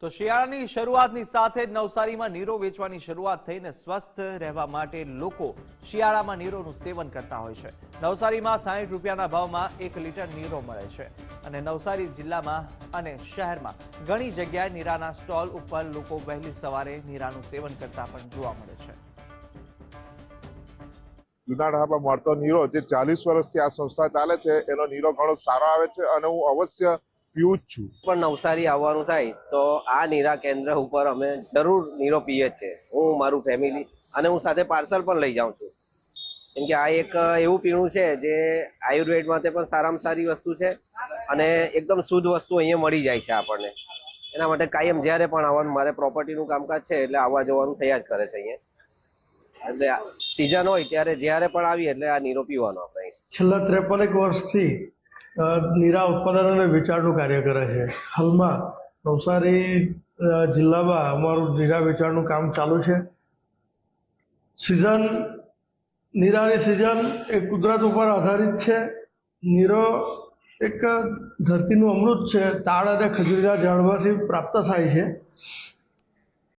તો શિયાળાની શરૂઆતની સાથે જ નવસારીમાં નીરો વેચવાની શરૂઆત થઈને સ્વસ્થ રહેવા માટે લોકો શિયાળામાં નીરોનું સેવન કરતા હોય છે। નવસારીમાં 60 રૂપિયાના ભાવમાં 1 લીટર નીરો મળે છે અને નવસારી જિલ્લામાં અને શહેરમાં ઘણી જગ્યાએ નીરાના સ્ટોલ ઉપર લોકો વહેલી સવારે નીરાનું સેવન કરતા પણ જોવા મળે છે। જુનાગઢમાં મળતો નીરો જે 40 વર્ષથી આ સંસ્થા ચાલે છે એનો નીરો ઘણો સારો આવે છે અને હું અવશ્ય પીવું જ છું। પણ નવસારી આવવાનું થાય તો આ નીરા કેન્દ્ર ઉપર અમે જરૂર નીરો પીએ છીએ, હું મારું ફેમિલી અને હું સાથે પાર્સલ પણ લઈ જાઉં છું, કેમ કે આ એક એવું પીણું છે જે આયુર્વેદ માટે પણ સારામાં સારી વસ્તુ છે અને એકદમ શુદ્ધ વસ્તુ અહીંયા મળી જાય છે આપણને। એના માટે કાયમ જ્યારે પણ આવવાનું, મારે પ્રોપર્ટીનું કામકાજ છે એટલે આવવા જવાનું થયા જ કરે છે અહીંયા। એટલે સિઝન હોય ત્યારે જ્યારે પણ આવીએ એટલે આ નીરો પીવાનો આપણે। છેલ્લા 53 વર્ષથી નીરા ઉત્પાદન અને વેચાણનું કાર્ય કરે છે। હાલમાં નવસારી જિલ્લામાં અમારું નીરા વેચાણનું કામ ચાલુ છે। નીરાની સિઝન એ કુદરત ઉપર આધારિત છે। નીરો એક ધરતીનું અમૃત છે, તાડ અને ખજૂરીના ઝાડમાંથી પ્રાપ્ત થાય છે।